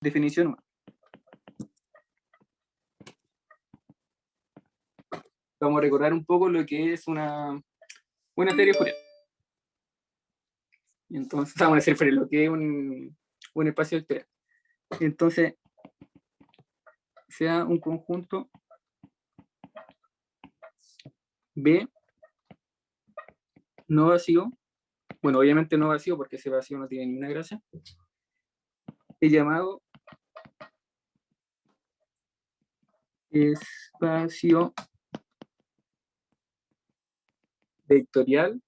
definición 1. Vamos a recordar un poco lo que es una serie Fourier. Entonces, vamos a decir Fourier, lo que es un espacio vectorial. Entonces, sea un conjunto B no vacío, bueno, obviamente no vacío porque ese vacío no tiene ninguna gracia, es llamado espacio vectorial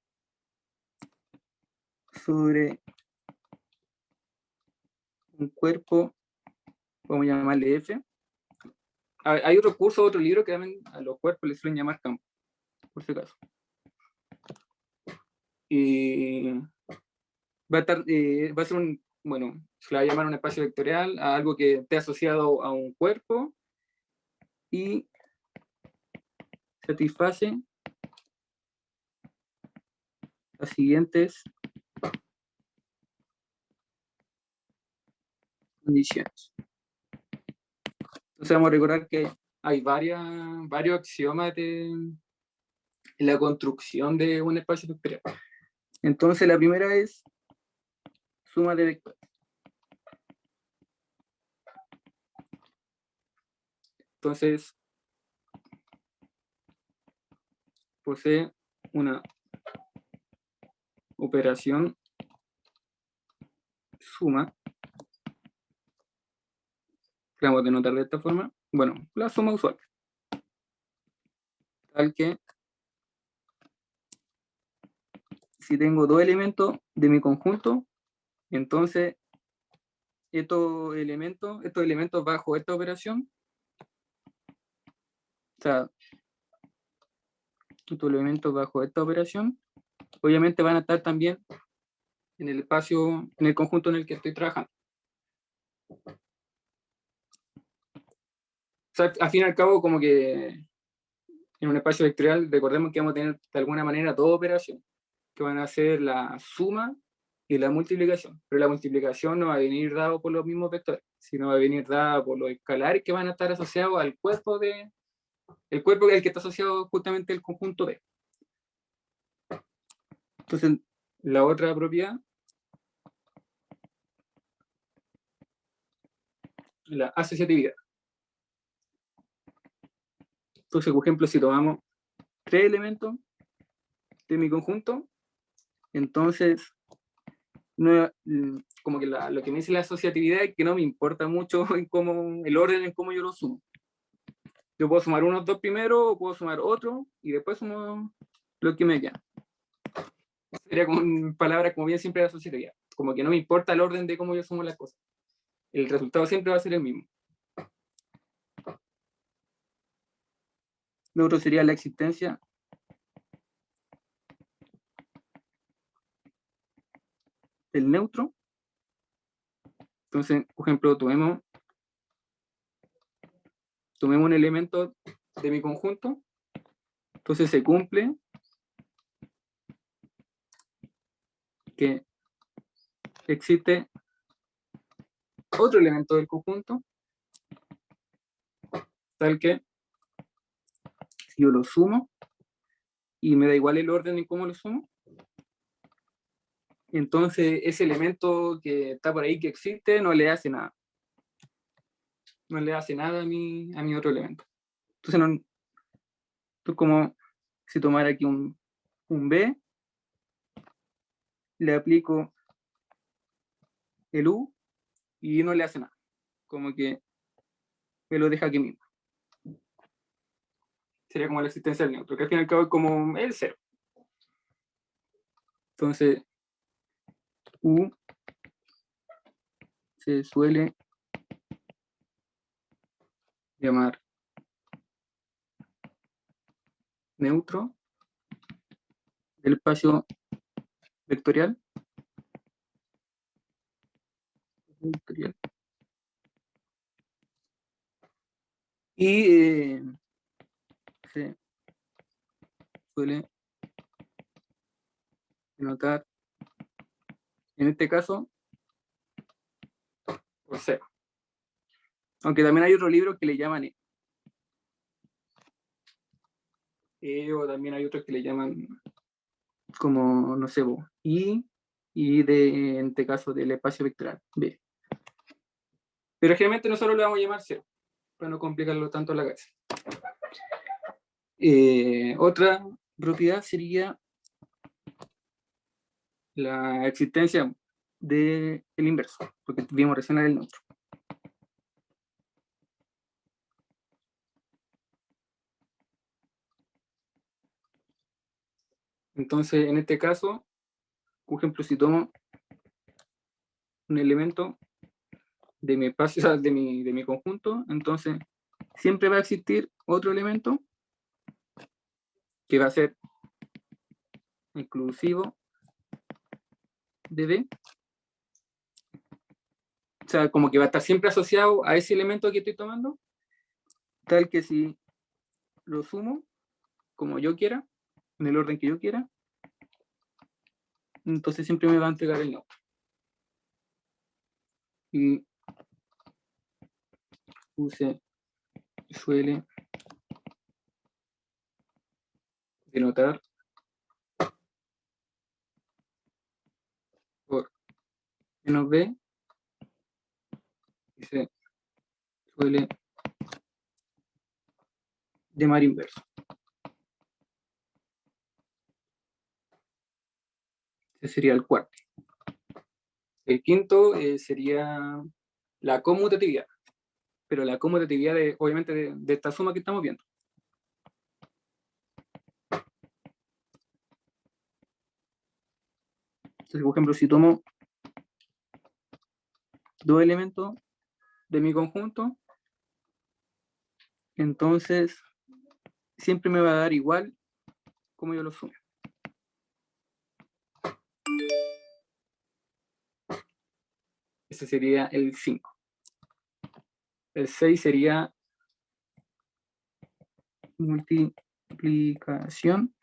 sobre un cuerpo, vamos a llamarle F. Hay otro curso, otro libro que también a los cuerpos les suelen llamar campo, por si acaso. Y va a ser bueno, se le va a llamar un espacio vectorial a algo que esté asociado a un cuerpo y satisface las siguientes condiciones. Entonces vamos a recordar que hay varios axiomas en la construcción de un espacio vectorial. Entonces la primera es suma de vectores. Entonces posee una operación suma, que vamos a denotar de esta forma, bueno, la suma usual, tal que si tengo dos elementos de mi conjunto, entonces estos elementos bajo esta operación, o sea, estos elementos bajo esta operación, obviamente van a estar también en el espacio, en el conjunto en el que estoy trabajando. O sea, al fin y al cabo, como que en un espacio vectorial, recordemos que vamos a tener de alguna manera dos operaciones, que van a ser la suma y la multiplicación. Pero la multiplicación no va a venir dado por los mismos vectores, sino va a venir dada por los escalares que van a estar asociados al cuerpo el cuerpo al que está asociado justamente el conjunto B. Entonces, la otra propiedad, la asociatividad. Entonces, por ejemplo, si tomamos 3 elementos de mi conjunto, entonces, no, como que lo que me dice la asociatividad es que no me importa mucho el orden en cómo yo lo sumo. Yo puedo sumar unos dos primero, o puedo sumar otro, y después sumo lo que me queda. Sería con palabras como bien siempre la asociatividad. Como que no me importa el orden de cómo yo sumo las cosas. El resultado siempre va a ser el mismo. Lo otro sería la existencia del neutro. Entonces, por ejemplo, tomemos un elemento de mi conjunto. Entonces se cumple que existe otro elemento del conjunto, tal que si yo lo sumo y me da igual el orden en cómo lo sumo, entonces ese elemento que está por ahí que existe no le hace nada. No le hace nada a mi otro elemento. Entonces, no, esto es como si tomara aquí un B, le aplico el U y no le hace nada. Como que me lo deja aquí mismo. Sería como la existencia del neutro, que al fin y al cabo es como el cero. Entonces, U se suele llamar neutro del espacio vectorial. Y se suele denotar, en este caso, por cero. Aunque también hay otro libro que le llaman o también hay otros que le llaman como, no sé, y en este caso del espacio vectorial, B. Pero generalmente nosotros le vamos a llamar cero, para no complicarlo tanto la cabeza. Otra propiedad sería la existencia del inverso, porque vimos recién el neutro. Entonces, en este caso, por ejemplo, si tomo un elemento de mi espacio, o sea, de mi conjunto, entonces siempre va a existir otro elemento que va a ser inclusivo de B. O sea, como que va a estar siempre asociado a ese elemento que estoy tomando, tal que si lo sumo como yo quiera, en el orden que yo quiera, entonces siempre me va a entregar el no. Y suele denotar por menos B y se suele llamar inverso. Ese sería el cuarto. El quinto sería la conmutatividad, pero la conmutatividad obviamente de esta suma que estamos viendo. Entonces, por ejemplo, si tomo dos elementos de mi conjunto, entonces siempre me va a dar igual como yo lo sume. Ese sería el 5. El 6 sería multiplicación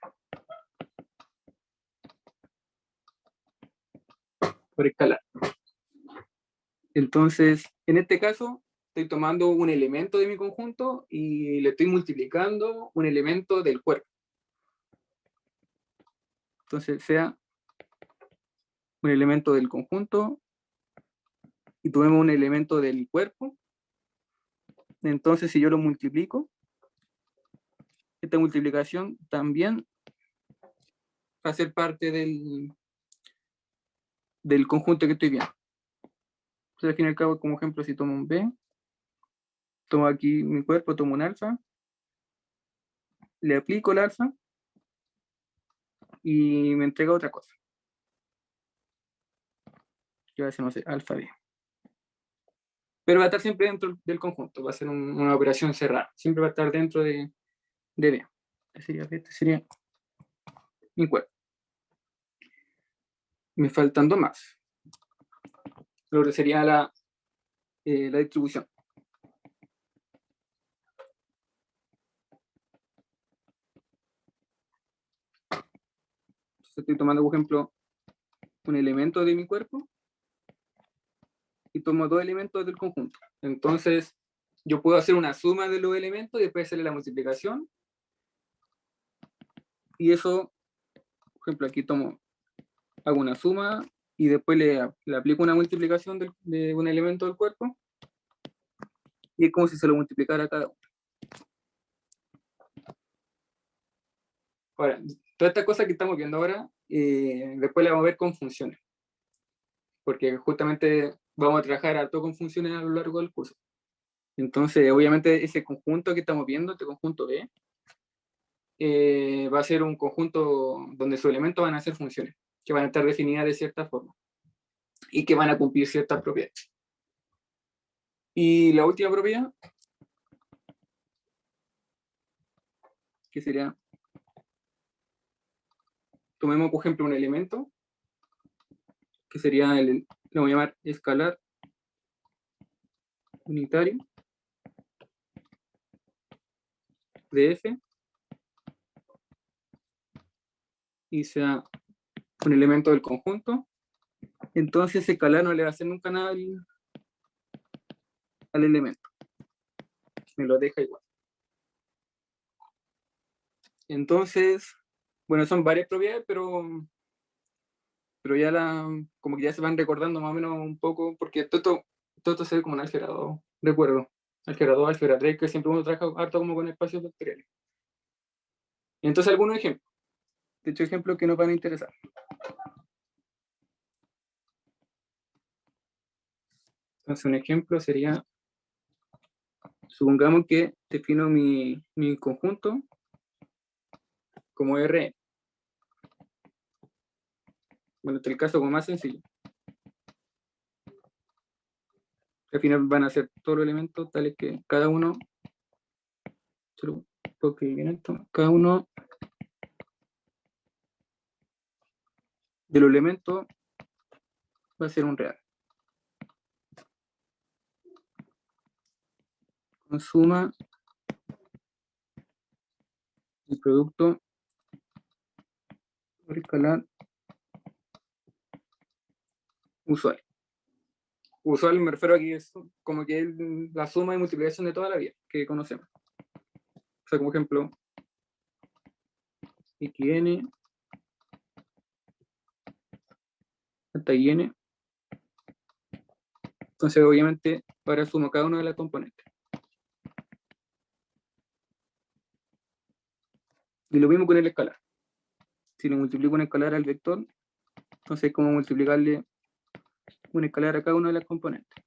por escalar. Entonces, en este caso, estoy tomando un elemento de mi conjunto y le estoy multiplicando un elemento del cuerpo. Entonces, sea un elemento del conjunto y tomemos un elemento del cuerpo. Entonces, si yo lo multiplico, esta multiplicación también va a ser parte del conjunto que estoy viendo. Entonces, al fin y al cabo, como ejemplo, si tomo un B, tomo aquí mi cuerpo, tomo un alfa, le aplico el alfa y me entrega otra cosa. Que va a ser, no sé, alfa B. Pero va a estar siempre dentro del conjunto, va a ser una operación cerrada, siempre va a estar dentro de B. Este sería mi cuerpo. Me faltan dos más. Lo que sería la distribución. Entonces estoy tomando, por ejemplo, un elemento de mi cuerpo y tomo dos elementos del conjunto. Entonces, yo puedo hacer una suma de los elementos y después hacerle la multiplicación. Y eso, por ejemplo, aquí hago una suma y después le aplico una multiplicación de un elemento del cuerpo. Y es como si se lo multiplicara a cada uno. Ahora, todas estas cosas que estamos viendo ahora, después las vamos a ver con funciones. Porque justamente vamos a trabajar harto con funciones a lo largo del curso. Entonces, obviamente, ese conjunto que estamos viendo, este conjunto B, va a ser un conjunto donde sus elementos van a ser funciones, que van a estar definidas de cierta forma y que van a cumplir ciertas propiedades. Y la última propiedad, que sería, tomemos por ejemplo un elemento, que sería lo voy a llamar escalar unitario de F, y sea un elemento del conjunto. Entonces escalar no le va a hacer nunca nada al elemento. me lo deja igual. Entonces, bueno, son varias propiedades, pero ya como que ya se van recordando más o menos un poco, porque todo esto se ve como un álgebra 2, recuerdo. Álgebra 2, álgebra 3, que siempre uno trabaja harto como con espacios vectoriales. Entonces, algunos ejemplos. De hecho, ejemplos que nos van a interesar. Entonces, un ejemplo sería, supongamos que defino mi conjunto como Rn. Bueno, este es el caso como más sencillo. Al final van a ser todos los elementos tales que cada uno, cada uno de los elementos va a ser un real. Con suma el producto por escalar usual. Usual me refiero aquí es como que es la suma y multiplicación de toda la vida que conocemos. O sea, como ejemplo, xn hasta yn. Entonces, obviamente, ahora sumo cada una de las componentes. Y lo mismo con el escalar. Si le multiplico un escalar al vector, entonces es como multiplicarle un escalar a cada una de las componentes.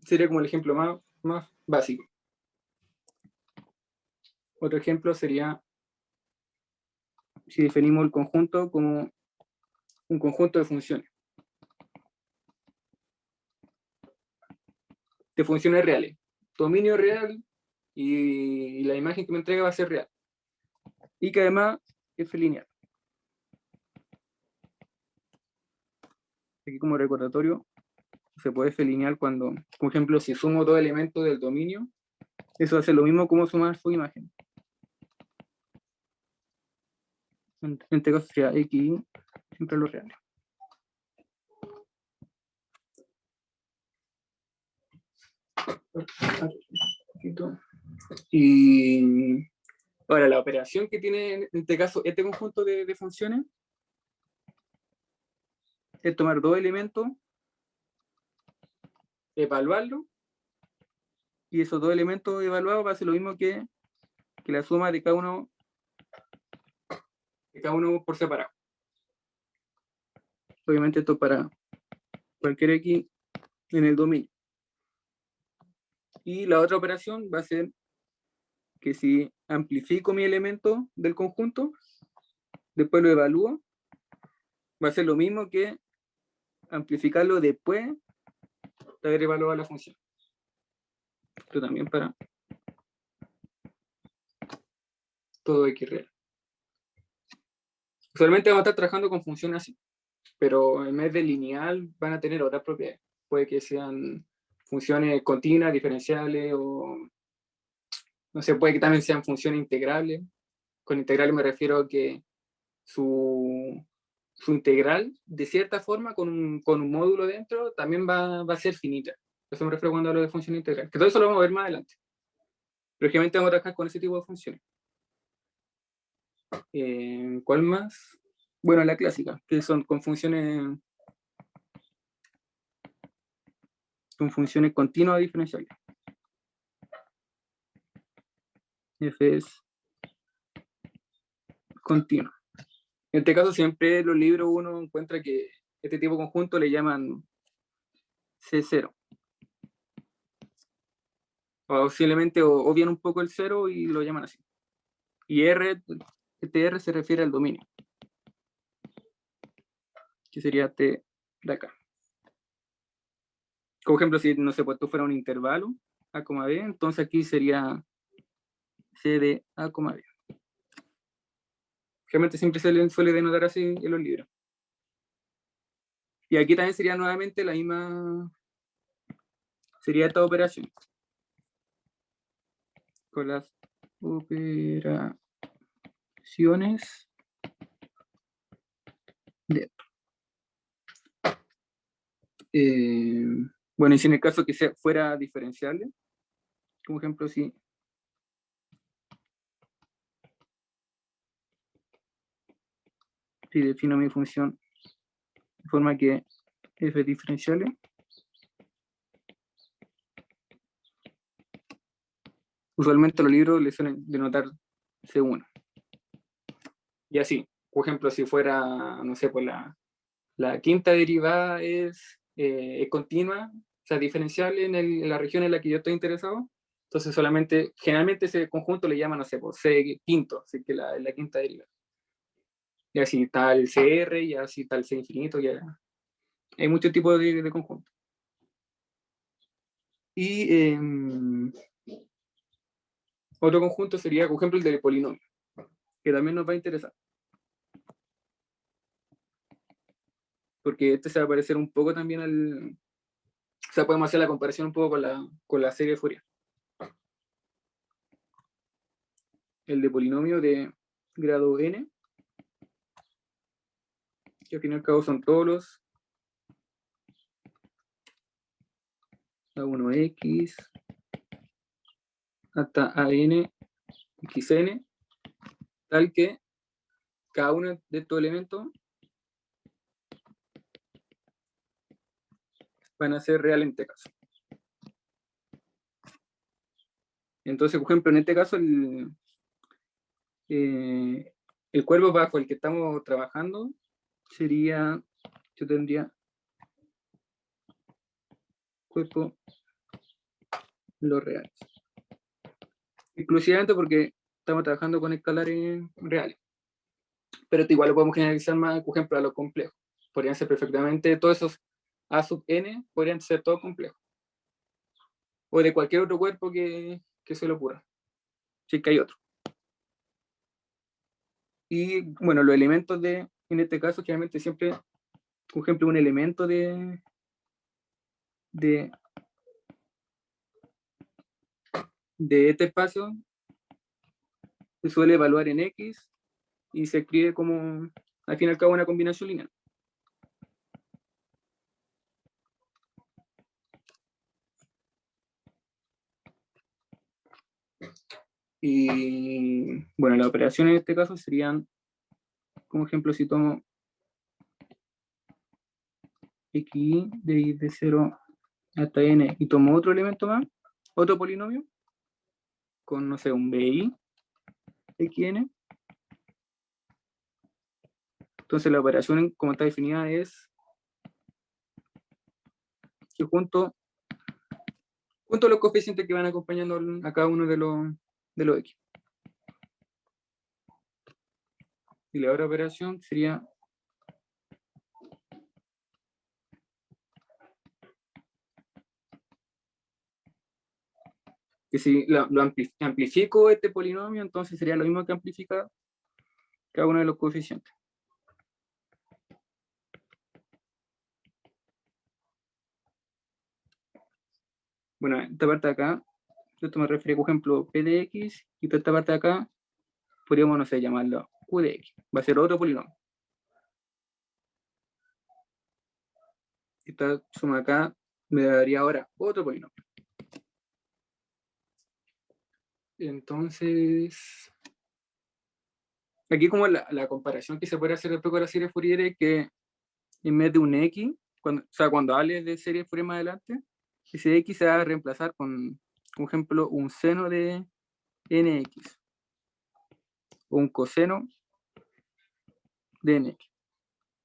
Sería como el ejemplo más básico. Otro ejemplo sería si definimos el conjunto como un conjunto de funciones. De funciones reales. Dominio real y la imagen que me entrega va a ser real. Y que además es lineal. Aquí como recordatorio, se puede f lineal cuando, por ejemplo, si sumo dos elementos del dominio, eso hace lo mismo como sumar su imagen. En este caso sería x, siempre lo real. Y ahora la operación que tiene en este caso este conjunto de funciones es tomar dos elementos, evaluarlo, y esos dos elementos evaluados va a ser lo mismo que la suma de cada uno por separado. Obviamente esto para cualquier x en el dominio. Y la otra operación va a ser que si amplifico mi elemento del conjunto, después lo evalúo, va a ser lo mismo que amplificarlo después de haber evaluado la función. Esto también para todo x real. Usualmente vamos a estar trabajando con funciones así, pero en vez de lineal van a tener otras propiedades. Puede que sean funciones continuas, diferenciales, o no sé, puede que también sean funciones integrables. Con integrales me refiero a que su integral, de cierta forma, con un módulo dentro, también va a ser finita. Eso me refiero cuando hablo de función integral. Que todo eso lo vamos a ver más adelante. Pero obviamente vamos a trabajar con ese tipo de funciones. ¿Cuál más? Bueno, la clásica, que son con funciones continuas diferenciales. F es continua. En este caso, siempre en los libros uno encuentra que este tipo de conjunto le llaman C0. O posiblemente obvian un poco el cero y lo llaman así. Y R, este R se refiere al dominio, que sería T de acá. Como ejemplo, si no sé, pues esto fuera un intervalo, A, B, entonces aquí sería C de A, B. Realmente siempre se suele denotar así en los libros. Y aquí también sería nuevamente la misma, sería esta operación. Con las operaciones de bueno, y si en el caso que fuera diferenciable, como ejemplo, si defino mi función de forma que f es diferenciable, usualmente los libros le suelen denotar C1. Y así, por ejemplo, si fuera, no sé, pues la quinta derivada es continua, o sea, diferenciable en la región en la que yo estoy interesado, entonces solamente, generalmente ese conjunto le llaman, no sé, pues C quinto, así que la quinta derivada. Y así está el CR, y así está el C infinito, ya hay muchos tipos de conjuntos. Y otro conjunto sería, por ejemplo, el del polinomio, que también nos va a interesar. Porque este se va a parecer un poco también al... O sea, podemos hacer la comparación un poco con la serie de Fourier. El de polinomio de grado n, que al fin y al cabo son todos los A1x hasta AN xn, tal que cada uno de estos elementos van a ser real en este caso. Entonces, por ejemplo, en este caso, el cuerpo bajo el que estamos trabajando sería, yo tendría cuerpo los reales. Exclusivamente porque estamos trabajando con escalares reales. Pero igual lo podemos generalizar más, por ejemplo, a lo complejo. Podrían ser perfectamente, todos esos A sub n podrían ser todos complejos. O de cualquier otro cuerpo que se le ocurra. Si es que hay otro. Y bueno, los elementos en este caso, generalmente siempre, por ejemplo, un elemento de este espacio se suele evaluar en X y se escribe como, al fin y al cabo, una combinación lineal. Y bueno, las operaciones en este caso serían, como ejemplo, si tomo xy de 0 hasta n y tomo otro elemento más, otro polinomio, con, no sé, un bi xn. Entonces la operación, como está definida, es que junto los coeficientes que van acompañando a cada uno de los x. Y la otra operación sería que si lo amplifico este polinomio, entonces sería lo mismo que amplificar cada uno de los coeficientes. Bueno, esta parte de acá, esto me refiere, por ejemplo, p de x, y toda esta parte de acá, podríamos, no sé, llamarlo q de x. Va a ser otro polinomio. Esta suma acá me daría ahora otro polinomio. Entonces, aquí como la comparación que se puede hacer después con la serie Fourier es que en vez de un x, cuando hable de serie Fourier más adelante, ese x se va a reemplazar con, por ejemplo, un seno de nx o un coseno de nx.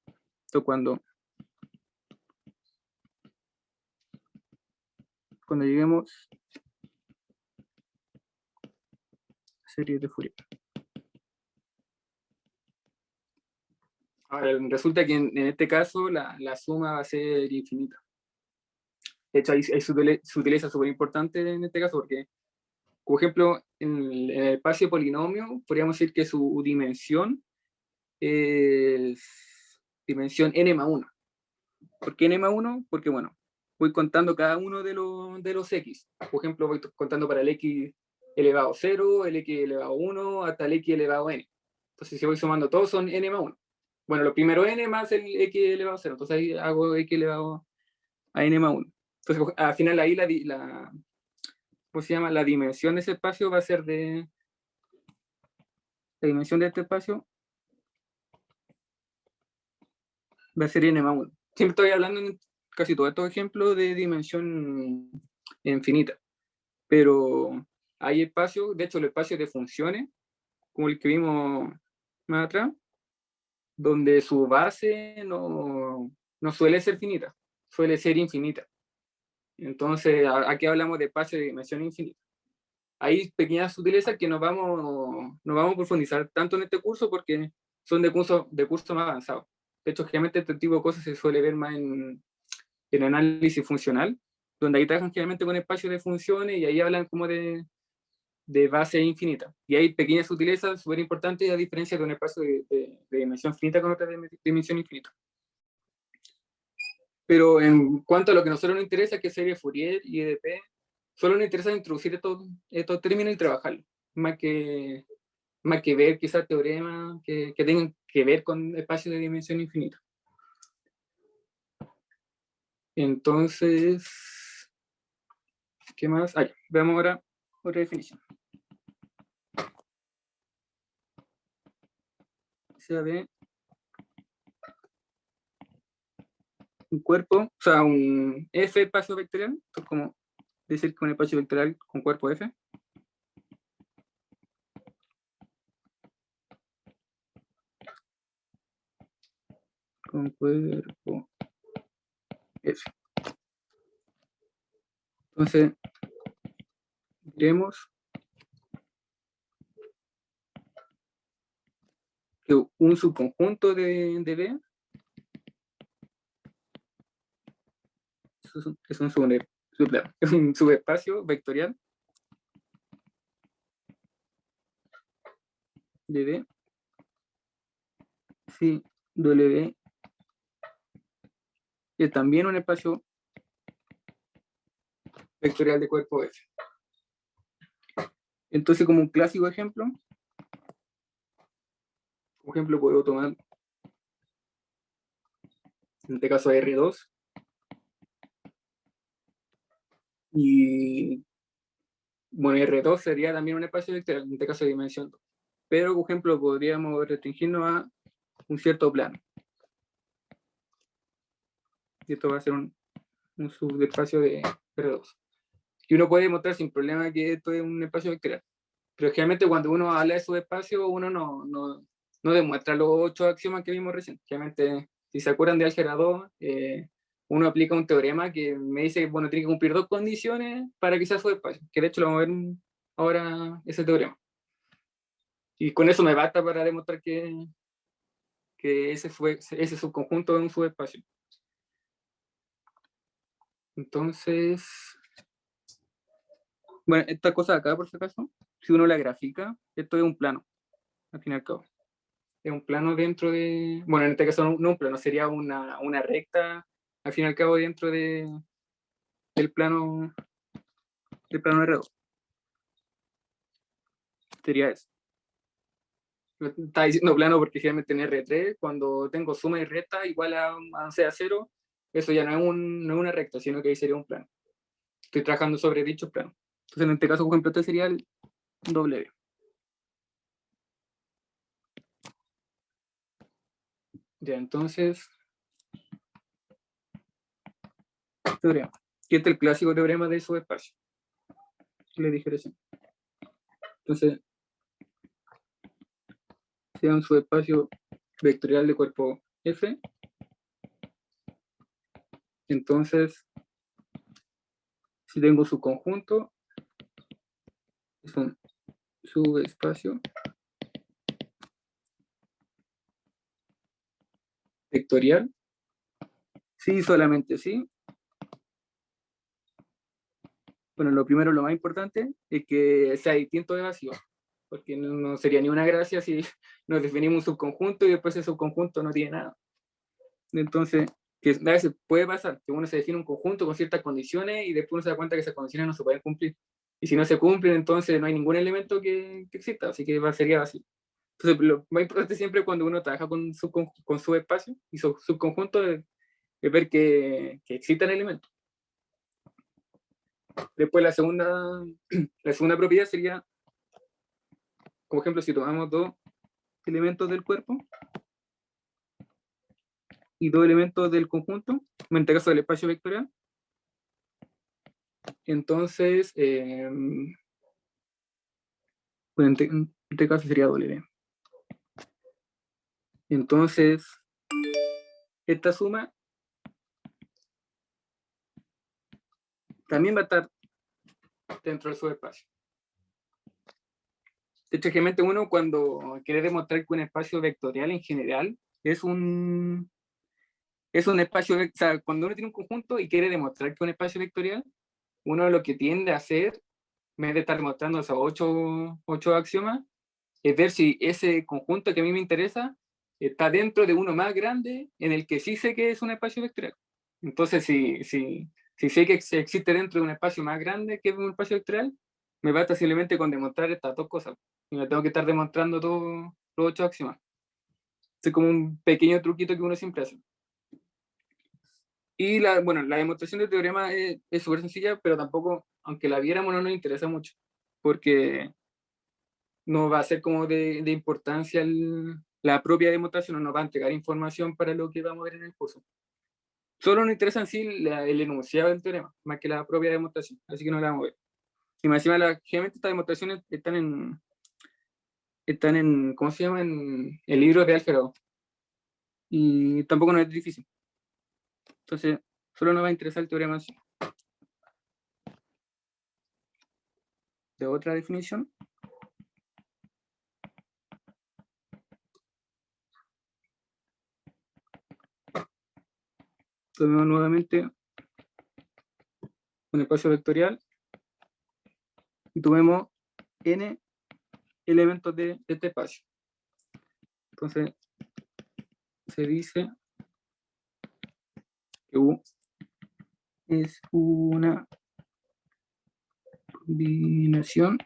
Entonces, cuando lleguemos a serie de Fourier. Ahora, resulta que en este caso la suma va a ser infinita. De hecho, ahí se utiliza súper importante en este caso, porque, por ejemplo, en el espacio polinomio, podríamos decir que su dimensión es dimensión n más 1. ¿Por qué n más 1? Porque, bueno, voy contando cada uno de los x. Por ejemplo, voy contando para el x elevado a 0, el x elevado a 1, hasta el x elevado a n. Entonces, si voy sumando todos, son n más 1. bueno, lo primero n más el x elevado a 0, entonces ahí hago x elevado a n más 1. Entonces, al final ahí ¿cómo se llama? La dimensión de ese espacio va a ser la dimensión de este espacio va a ser n más 1. Siempre estoy hablando en casi todos estos ejemplos de dimensión infinita, pero hay espacios, de hecho los espacios de funciones, como el que vimos más atrás, donde su base no suele ser finita, suele ser infinita. Entonces, aquí hablamos de espacios de dimensión infinita. Hay pequeñas sutilezas que no vamos a profundizar tanto en este curso porque son de curso más avanzado. De hecho, generalmente este tipo de cosas se suele ver más en análisis funcional, donde ahí trabajan generalmente con espacios de funciones y ahí hablan como de base infinita. Y hay pequeñas sutilezas súper importantes a diferencia de un espacio de dimensión finita con otra dimensión infinita. Pero en cuanto a lo que a nosotros nos interesa, que es serie Fourier y EDP, solo nos interesa introducir estos términos y trabajarlos, más que ver quizás teoremas que tengan que ver con espacios de dimensión infinita. Entonces, ¿qué más? Veamos ahora otra definición. Se ve un cuerpo, o sea, un F espacio vectorial, es como decir que un espacio vectorial con cuerpo F. Con cuerpo F. Entonces, diremos que un subconjunto de B es un subespacio vectorial de B si W es también un espacio vectorial de cuerpo F. Entonces, como un clásico ejemplo, por ejemplo, puedo tomar, en este caso, R2, y, bueno, R2 sería también un espacio vectorial, en este caso de dimensión 2. Pero, por ejemplo, podríamos restringirnos a un cierto plano. Y esto va a ser un subespacio de R2. Y uno puede demostrar sin problema que esto es un espacio vectorial. Pero generalmente cuando uno habla de subespacio, uno no demuestra los 8 axiomas que vimos recién. Generalmente, si se acuerdan de álgebra 2, uno aplica un teorema que me dice que bueno, tiene que cumplir 2 condiciones para que sea subespacio. Que de hecho lo vamos a ver ahora ese teorema. Y con eso me basta para demostrar que ese subconjunto es un subespacio. Entonces, bueno, esta cosa de acá, por si acaso, si uno la grafica, esto es un plano, al fin y al cabo. Es un plano dentro de, bueno, en este caso no un plano, sería una recta, al fin y al cabo, dentro del plano R2. Sería eso. Está diciendo plano porque generalmente en R3, cuando tengo suma y recta igual a 0, eso ya no es una recta, sino que ahí sería un plano. Estoy trabajando sobre dicho plano. Entonces, en este caso, por ejemplo, este sería el W. Ya, entonces, teorema. Y este es el clásico teorema de subespacio. Le dije recién. Entonces, sea un subespacio vectorial de cuerpo F, entonces, si tengo su conjunto, es un subespacio vectorial, sí, solamente sí. Bueno, lo primero, lo más importante, es que sea distinto de vacío, porque no sería ni una gracia si nos definimos un subconjunto y después ese subconjunto no tiene nada. Entonces, que a veces puede pasar que uno se define un conjunto con ciertas condiciones y después uno se da cuenta que esas condiciones no se pueden cumplir. Y si no se cumplen, entonces no hay ningún elemento que exista, así que sería vacío. Entonces, lo más importante siempre cuando uno trabaja con su espacio y su subconjunto es ver que existan elementos. Después la segunda propiedad sería, como ejemplo, si tomamos dos elementos del cuerpo y dos elementos del conjunto, en este caso del espacio vectorial, entonces, bueno, en este caso sería W. Entonces, esta suma también va a estar dentro del subespacio. De hecho, generalmente uno cuando quiere demostrar que un espacio vectorial en general es un espacio, o sea, cuando uno tiene un conjunto y quiere demostrar que es un espacio vectorial, uno lo que tiende a hacer, en vez de estar demostrando esos ocho axiomas, es ver si ese conjunto que a mí me interesa está dentro de uno más grande en el que sí sé que es un espacio vectorial. Entonces, si sé que existe dentro de un espacio más grande que es un espacio vectorial, me basta simplemente con demostrar estas dos cosas. Y no tengo que estar demostrando todos los ocho axiomas. Es como un pequeño truquito que uno siempre hace. Y la demostración del teorema es súper sencilla, pero tampoco, aunque la viéramos, no nos interesa mucho, porque no va a ser como de importancia la propia demostración, no nos va a entregar información para lo que vamos a ver en el curso. Solo nos interesa en sí el enunciado del teorema, más que la propia demostración, así que no la vamos a ver. Y más encima, generalmente estas demostraciones están en, ¿cómo se llama? En el libro de álgebra. Y tampoco no es difícil. Entonces, solo nos va a interesar el teorema en sí. De otra definición. Tomemos nuevamente un espacio vectorial y tomemos n elementos de este espacio. Entonces, se dice que U es una combinación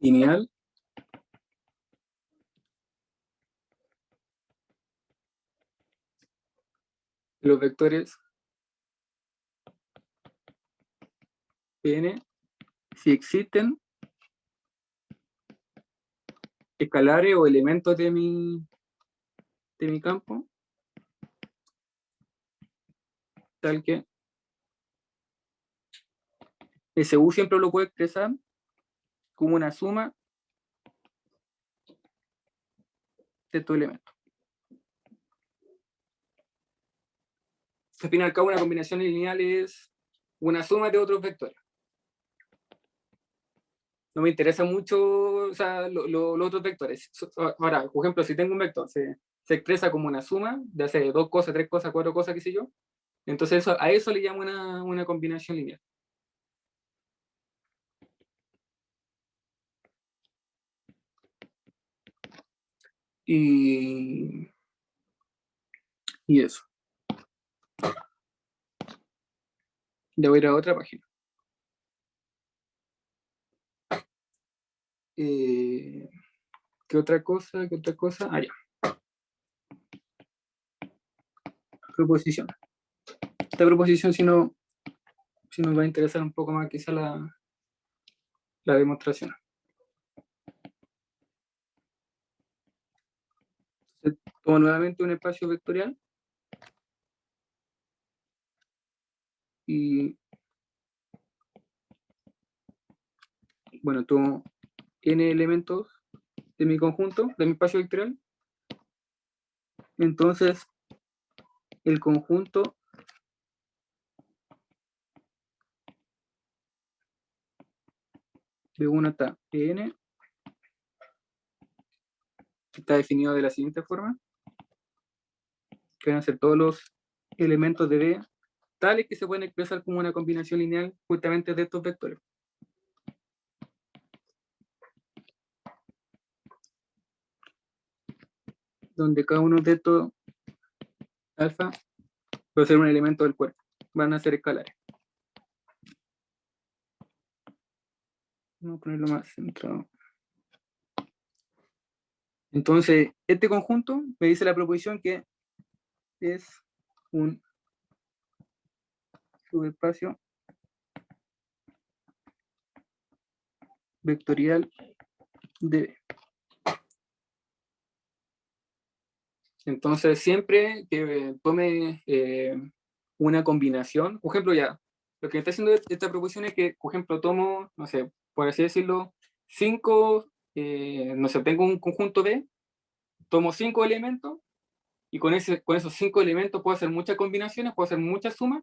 lineal de los vectores n si existen escalares o elementos de mi campo, tal que ese U siempre lo puedo expresar como una suma de estos elementos. Al fin y al cabo, una combinación lineal es una suma de otros vectores. No me interesa mucho, o sea, los otros vectores. Ahora, por ejemplo, si tengo un vector, se expresa como una suma de hacer dos cosas, tres cosas, cuatro cosas, qué sé yo. Entonces a eso le llamo una combinación lineal. Y eso. Ya voy a ir a otra página. ¿Qué otra cosa? ¿Qué otra cosa? Ah, ya. Proposición. Esta proposición si nos va a interesar un poco más quizá la demostración. Entonces, tomo nuevamente un espacio vectorial y bueno, tomo n elementos de mi conjunto, de mi espacio vectorial. Entonces, el conjunto de 1 hasta n está definido de la siguiente forma, que van a ser todos los elementos de D tales que se pueden expresar como una combinación lineal justamente de estos vectores. Donde cada uno de estos alfa puede ser un elemento del cuerpo. Van a ser escalares. No, ponerlo más centrado. Entonces, este conjunto me dice la proposición que es un subespacio vectorial de. Entonces, siempre que tome una combinación, por ejemplo, ya, lo que me está haciendo esta proposición es que, por ejemplo, tomo, no sé, por así decirlo, 5, no sé, tengo un conjunto B, tomo 5 elementos, y con esos 5 elementos puedo hacer muchas combinaciones, puedo hacer muchas sumas,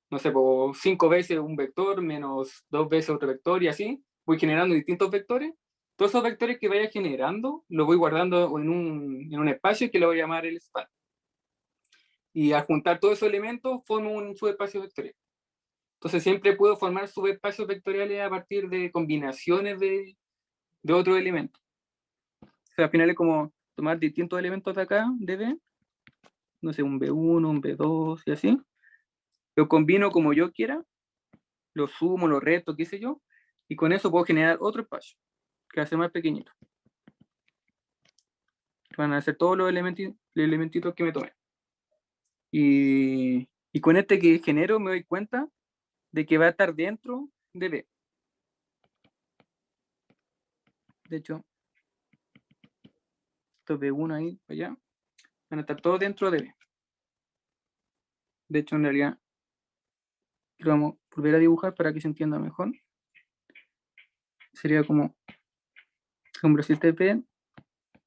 no sé, por 5 veces un vector, menos 2 veces otro vector, y así, voy generando distintos vectores. Todos esos vectores que vaya generando, los voy guardando en un espacio que lo voy a llamar el span. Y al juntar todos esos elementos, formo un subespacio vectorial. Entonces siempre puedo formar subespacios vectoriales a partir de combinaciones de otros elementos. O sea, al final es como tomar distintos elementos de acá, de B, no sé, un B1, un B2 y así. Lo combino como yo quiera, lo sumo, lo resto, qué sé yo, y con eso puedo generar otro espacio, que va a ser más pequeñito. Van a ser todos los elementitos que me tomé. Y con este que genero me doy cuenta de que va a estar dentro de B. De hecho, estos B1 ahí, allá, van a estar todos dentro de B. De hecho, en realidad, lo vamos a volver a dibujar para que se entienda mejor. Sería como, por ejemplo, si este es B,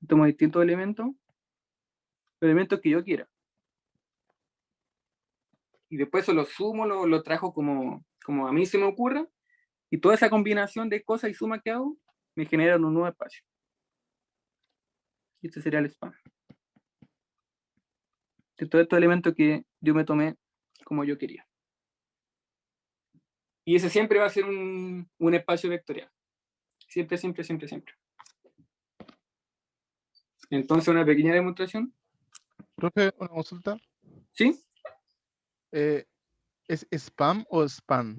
tomo distintos elementos, los elementos que yo quiera. Y después eso lo sumo, lo trajo como a mí se me ocurra, y toda esa combinación de cosas y sumas que hago me generan un nuevo espacio. Y este sería el span. De todos estos elementos que yo me tomé como yo quería. Y ese siempre va a ser un espacio vectorial. Siempre, siempre, siempre, siempre. Entonces, una pequeña demostración. Profe, una consulta. ¿Sí? ¿Es spam o spam?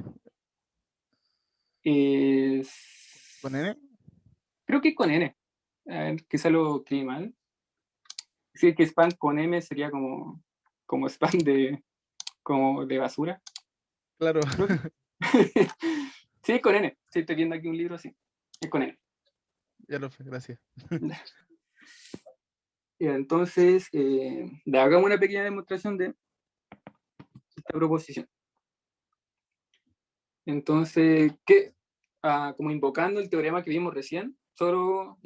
¿Con N? Creo que con N. A ver, quizá lo escribí mal. Sí, que spam con M sería como spam como de basura. Claro. Sí, con N. Sí, estoy viendo aquí un libro así. Es con N. Ya lo fue, gracias. Y entonces, hagamos una pequeña demostración de esta proposición. Entonces, como invocando el teorema que vimos recién, solo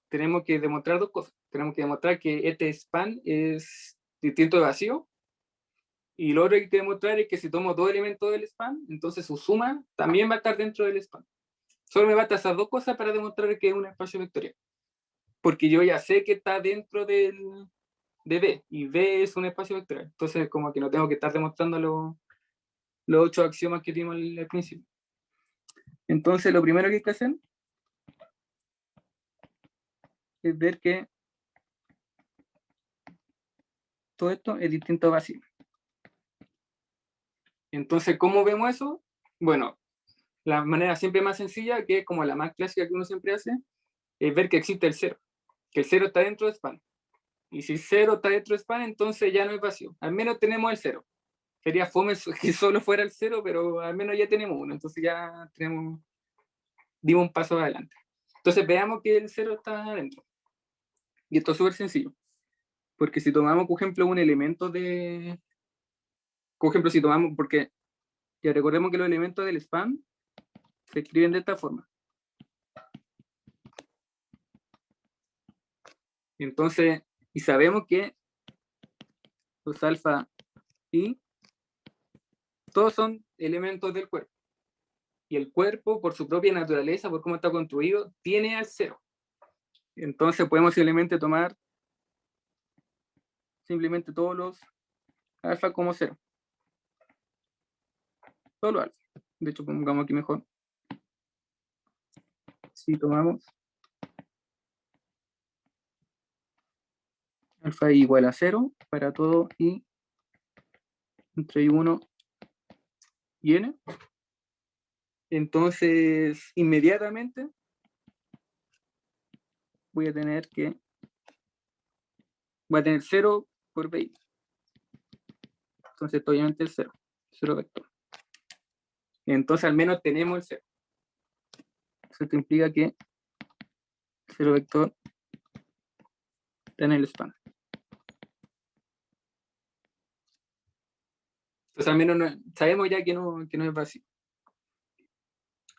tenemos que demostrar dos cosas. Tenemos que demostrar que este span es distinto de vacío, y lo otro que hay que demostrar es que si tomo dos elementos del span, entonces su suma también va a estar dentro del span. Solo me bastan esas dos cosas para demostrar que es un espacio vectorial, porque yo ya sé que está dentro de B, y B es un espacio vectorial. Entonces, como que no tengo que estar demostrando los 8 axiomas que dimos al principio. Entonces, lo primero que hay que hacer es ver que todo esto es distinto a vacío. Entonces, ¿cómo vemos eso? Bueno, la manera siempre más sencilla, que es como la más clásica que uno siempre hace, es ver que existe el cero, que el cero está dentro de span. Y si cero está dentro de span, entonces ya no es vacío. Al menos tenemos el cero. Sería fome que solo fuera el cero, pero al menos ya tenemos uno. Entonces ya dimos un paso adelante. Entonces veamos que el cero está adentro. Y esto es súper sencillo. Porque si tomamos, por ejemplo, un elemento por ejemplo, si tomamos, porque ya recordemos que los elementos del span se escriben de esta forma. Entonces, y sabemos que los alfa y todos son elementos del cuerpo. Y el cuerpo, por su propia naturaleza, por cómo está construido, tiene al cero. Entonces podemos simplemente tomar simplemente todos los alfa como cero. Todos los alfa. De hecho, pongamos aquí mejor. Si tomamos alfa igual a 0 para todo i entre 1 y n, Entonces, inmediatamente voy a tener 0 por BI. Entonces, obviamente el 0 vector. Entonces, al menos tenemos el 0. Eso implica que 0 vector está en el span. Entonces, al menos sabemos ya que no es vacío.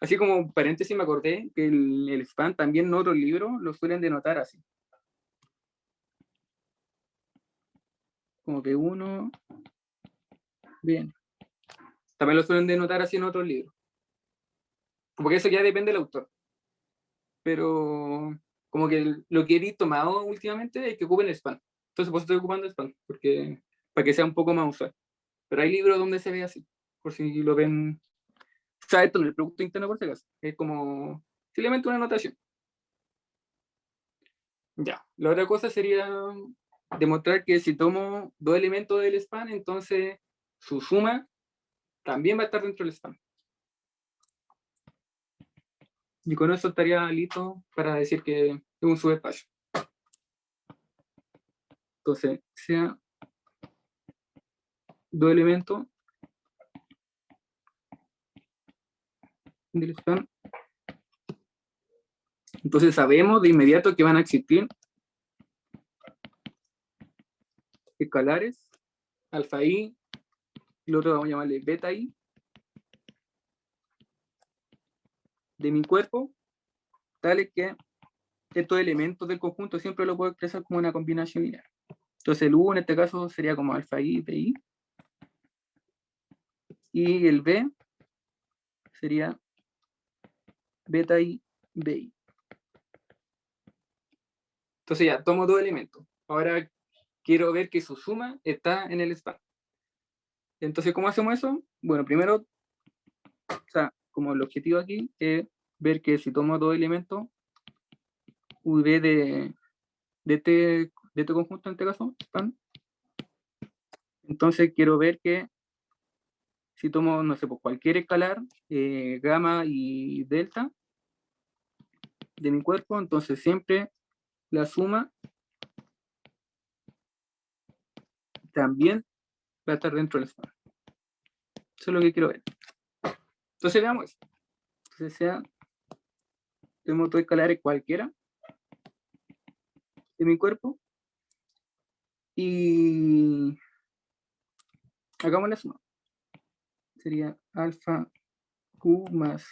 Así como paréntesis, me acordé que el span también en otros libros lo suelen denotar así. Como que 1, bien. También lo suelen denotar así en otros libros. Porque eso ya depende del autor. Pero como que lo que he tomado últimamente es que ocupen el span. Entonces, pues estoy ocupando el span, porque para que sea un poco más usual. Pero hay libros donde se ve así, por si lo ven. O sea, esto en el producto interno, por si acaso. Es como simplemente una anotación. Ya. La otra cosa sería demostrar que si tomo 2 elementos del span, entonces su suma también va a estar dentro del span. Y con eso estaría listo para decir que es un subespacio. Entonces, sea 2 elementos del span. Entonces sabemos de inmediato que van a existir escalares, alfa i, y lo otro vamos a llamarle beta i, de mi cuerpo, tales que estos elementos del conjunto siempre lo puedo expresar como una combinación lineal. Entonces el U en este caso sería como alfa i, bi, y el B sería beta i, bi. Entonces ya, tomo 2 elementos. Ahora quiero ver que su suma está en el span. Entonces, ¿cómo hacemos eso? Bueno, primero, o sea, como el objetivo aquí es ver que si tomo 2 elementos, UV de este conjunto, en este caso, span, entonces quiero ver que si tomo, no sé, pues cualquier escalar, gamma y delta de mi cuerpo, entonces siempre la suma también va a estar dentro del span. Eso es lo que quiero ver. Entonces veamos eso. Entonces tenemos 2 escalares cualquiera de mi cuerpo y hagamos la suma. Sería alfa Q más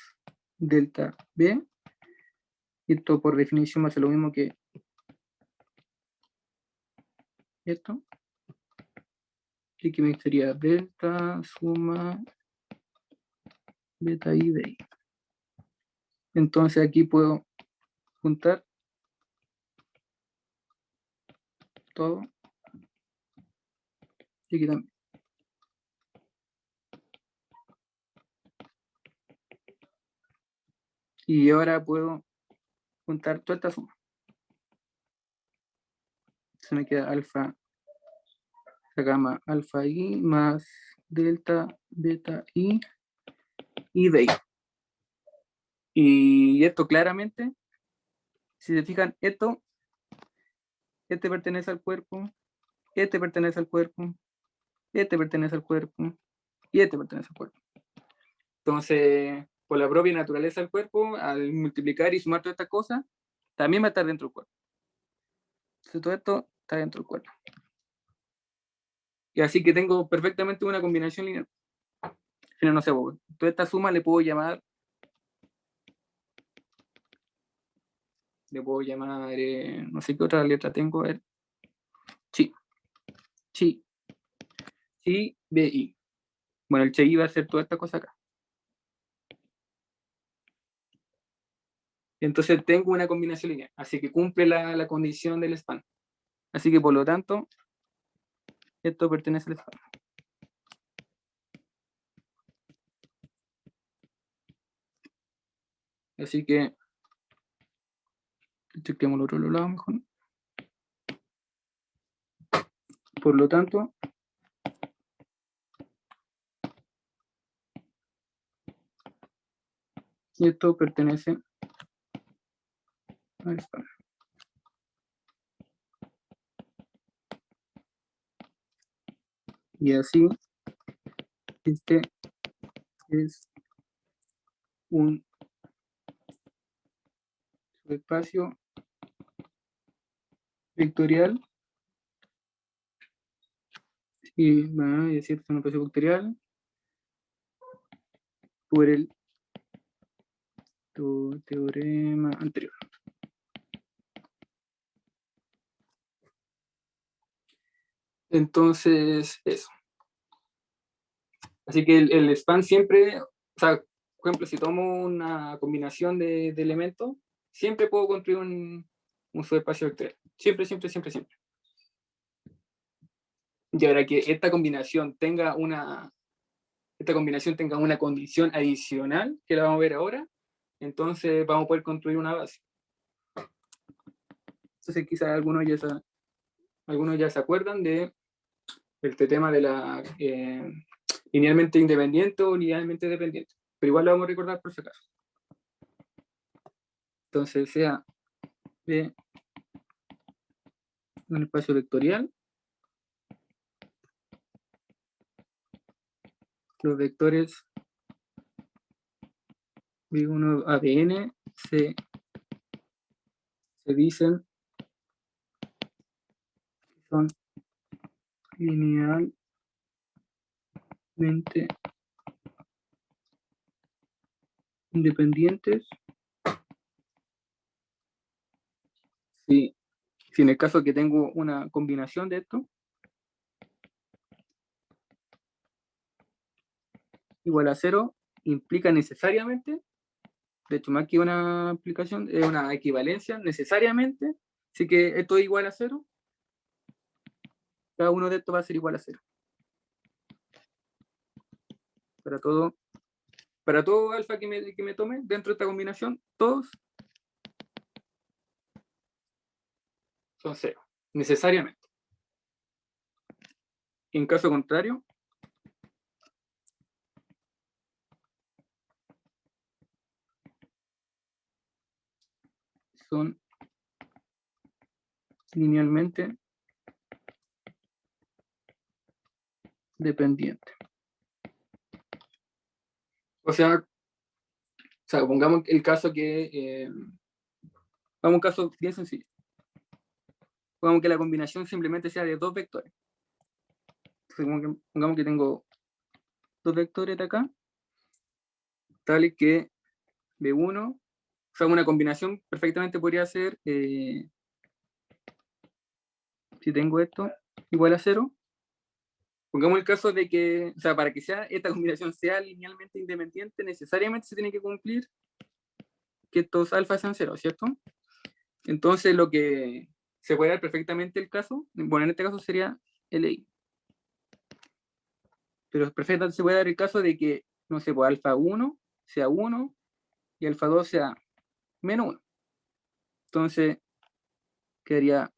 delta B. Y esto por definición va a ser lo mismo que esto. Y que me sería delta suma beta i de i. Entonces aquí puedo juntar todo. Y aquí también. Y ahora puedo juntar toda esta suma. Se me queda alfa, la gamma alfa i más delta beta i y de i. Y esto claramente, si se fijan, este pertenece al cuerpo, este pertenece al cuerpo, este pertenece al cuerpo y este pertenece al cuerpo. Entonces, por la propia naturaleza del cuerpo, al multiplicar y sumar todas estas cosas, también va a estar dentro del cuerpo. Entonces, todo esto está dentro del cuerpo. Y así que tengo perfectamente una combinación lineal. Si no sé, toda esta suma le puedo llamar, no sé qué otra letra tengo, a ver, chi, bi. Bueno, el chi va a ser toda esta cosa acá. Entonces tengo una combinación lineal, así que cumple la condición del span. Así que por lo tanto, esto pertenece al span. Así que chequemos el otro lado mejor. Por lo tanto, Y esto pertenece al span. Y así, este es un subespacio vectorial. Y va a decir que es un espacio vectorial por el teorema anterior. Entonces, eso. Así que el span siempre, o sea, por ejemplo, si tomo una combinación de elementos, siempre puedo construir un subespacio vectorial. Siempre, siempre, siempre, siempre. Y ahora que esta combinación tenga una condición adicional, que la vamos a ver ahora, entonces vamos a poder construir una base. Entonces quizás algunos ya se acuerdan del tema de la linealmente independiente o linealmente dependiente, pero igual lo vamos a recordar por si acaso. Entonces sea de un espacio vectorial, los vectores V1 ABN se dicen que son linealmente independientes si en el caso que tengo una combinación de esto igual a 0 implica necesariamente, de hecho más que una aplicación, es una equivalencia, necesariamente, si que esto es igual a 0, cada uno de estos va a ser igual a 0. Para todo alfa que me tome dentro de esta combinación, todos son 0, necesariamente. En caso contrario, son linealmente dependientes. O sea, pongamos el caso que, vamos a un caso bien sencillo. Pongamos que la combinación simplemente sea de dos vectores. Entonces, pongamos que tengo dos vectores de acá, tales que B1, o sea, una combinación perfectamente podría ser, si tengo esto igual a 0, pongamos el caso de que, o sea, para que esta combinación sea linealmente independiente, necesariamente se tiene que cumplir que estos alfas sean 0, ¿cierto? Entonces, lo que se puede dar perfectamente el caso, bueno, en este caso sería LI. Pero perfectamente se puede dar el caso de que, no sé, pues alfa 1 sea 1 y alfa 2 sea menos 1. Entonces, quedaría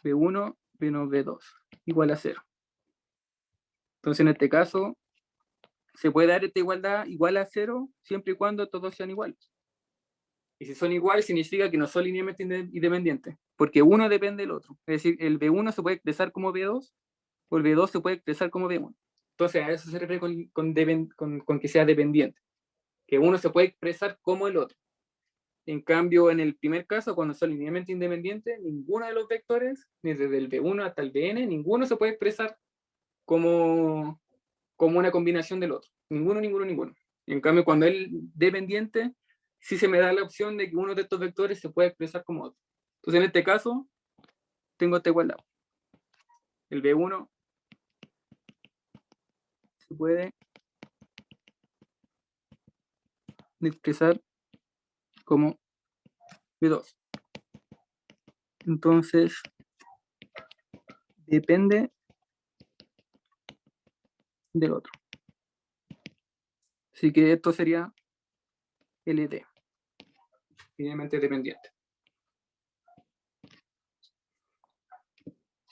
B1 menos B2 igual a 0. Entonces, en este caso, se puede dar esta igualdad igual a 0 siempre y cuando todos sean iguales. Y si son iguales, significa que no son linealmente independientes, porque uno depende del otro. Es decir, el B1 se puede expresar como B2 o el B2 se puede expresar como B1. Entonces, a eso se refiere con que sea dependiente, que uno se puede expresar como el otro. En cambio, en el primer caso, cuando son linealmente independientes, ninguno de los vectores, ni desde el B1 hasta el Bn, ninguno se puede expresar como una combinación del otro. Ninguno, ninguno, ninguno. En cambio, cuando es dependiente, sí se me da la opción de que uno de estos vectores se puede expresar como otro. Entonces, en este caso, tengo esta igualdad. El B1 se puede expresar como B2. Entonces, depende del otro. Así que esto sería LD, linealmente dependiente.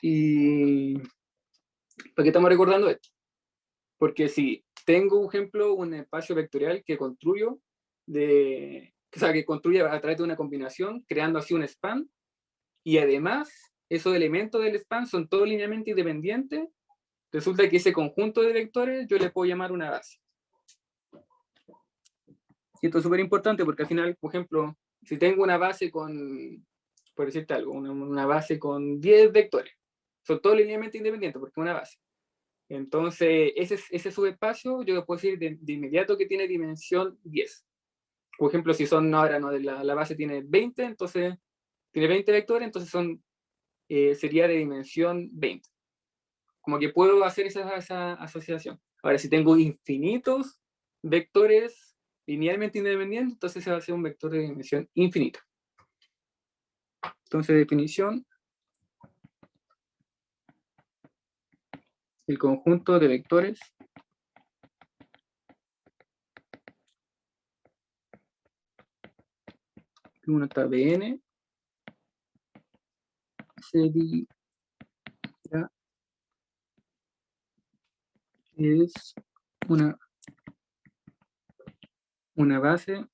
¿Y para qué estamos recordando esto? Porque si tengo, por ejemplo, un espacio vectorial que construyo o sea, que construye a través de una combinación, creando así un span, y además esos elementos del span son todos linealmente independientes. Resulta que ese conjunto de vectores yo le puedo llamar una base. Y esto es súper importante porque al final, por ejemplo, si tengo una base con, por decirte algo, una base con 10 vectores, son todos linealmente independientes porque es una base. Entonces, ese subespacio yo puedo decir de inmediato que tiene dimensión 10. Por ejemplo, si son ahora, ¿no? La base tiene 20, entonces tiene 20 vectores, entonces sería de dimensión 20. Como que puedo hacer esa asociación. Ahora, si tengo infinitos vectores linealmente independientes, entonces se va a hacer un vector de dimensión infinita. Entonces, definición: el conjunto de vectores uno está Bn sería es una base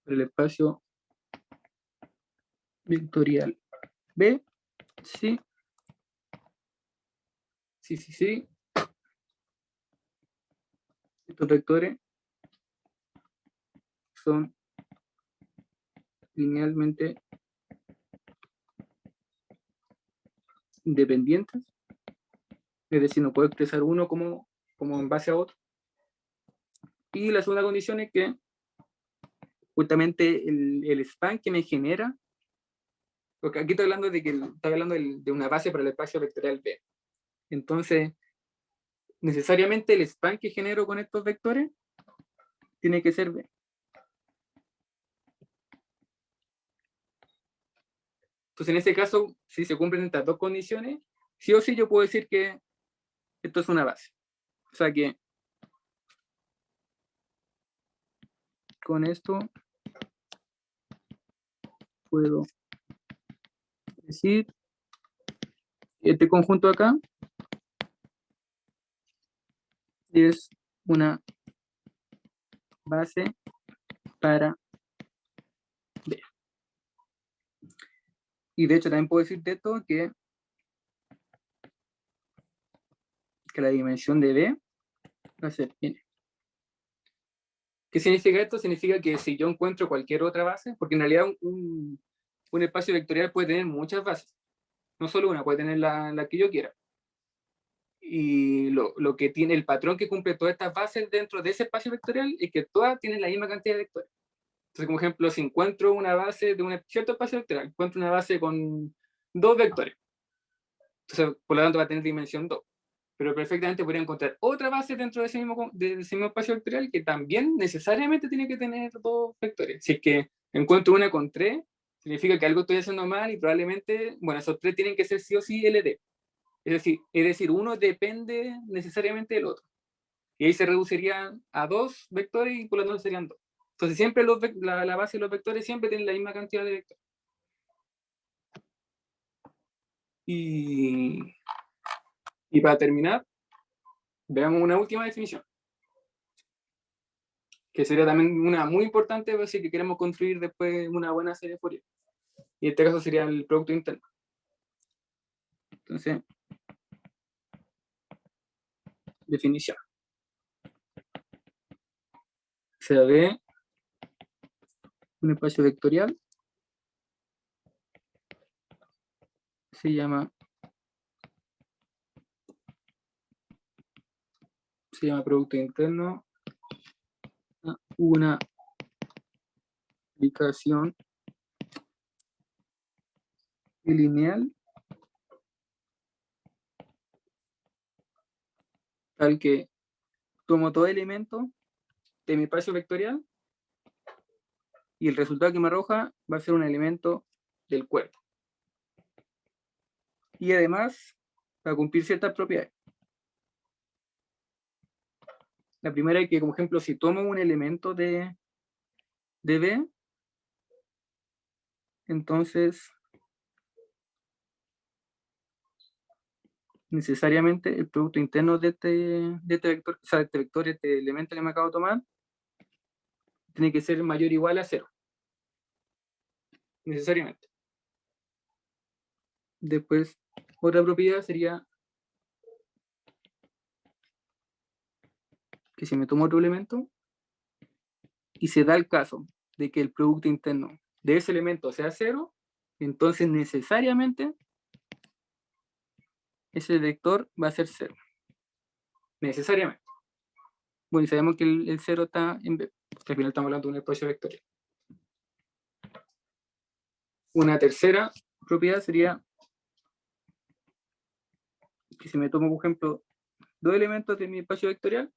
del espacio vectorial B, sí, estos vectores son linealmente independientes, es decir, no puedo expresar uno como en base a otro. Y la segunda condición es que justamente el span que me genera, porque aquí estoy hablando de una base para el espacio vectorial B. Entonces, necesariamente el span que genero con estos vectores tiene que ser B. Entonces, en este caso, si se cumplen estas dos condiciones, sí o sí yo puedo decir que esto es una base. O sea que con esto puedo decir que este conjunto acá es una base para B. Y de hecho también puedo decir de esto que la dimensión de B va a ser N. ¿Qué significa esto? Significa que si yo encuentro cualquier otra base, porque en realidad un espacio vectorial puede tener muchas bases, no solo una, puede tener la que yo quiera. Y lo que tiene el patrón que cumple todas estas bases dentro de ese espacio vectorial es que todas tienen la misma cantidad de vectores. Entonces, como ejemplo, si encuentro una base de un cierto espacio vectorial, encuentro una base con 2 vectores, entonces por lo tanto va a tener dimensión 2. Pero perfectamente podría encontrar otra base dentro de ese mismo espacio vectorial que también necesariamente tiene que tener 2 vectores. Si es que encuentro una con 3, significa que algo estoy haciendo mal y probablemente, bueno, esos 3 tienen que ser sí o sí LD. Es decir, uno depende necesariamente del otro. Y ahí se reducirían a 2 vectores y por lo tanto serían 2. Entonces siempre la base de los vectores siempre tienen la misma cantidad de vectores. Y para terminar, veamos una última definición, que sería también una muy importante si queremos construir después una buena serie de Fourier. Y en este caso sería el producto interno. Entonces, definición. Se ve un espacio vectorial, se llama producto interno a una aplicación lineal tal que tomo todo elemento de mi espacio vectorial y el resultado que me arroja va a ser un elemento del cuerpo. Y además va a cumplir ciertas propiedades. La primera es que, como ejemplo, si tomo un elemento de B, entonces necesariamente el producto interno de este vector, o sea, de este vector, este elemento que me acabo de tomar, tiene que ser mayor o igual a 0. Necesariamente. Después, otra propiedad sería que si me tomo otro elemento y se da el caso de que el producto interno de ese elemento sea 0, entonces necesariamente ese vector va a ser 0. Necesariamente. Bueno, y sabemos que el 0 está en B, porque al final estamos hablando de un espacio vectorial. Una tercera propiedad sería que si me tomo, por ejemplo, dos elementos de mi espacio vectorial,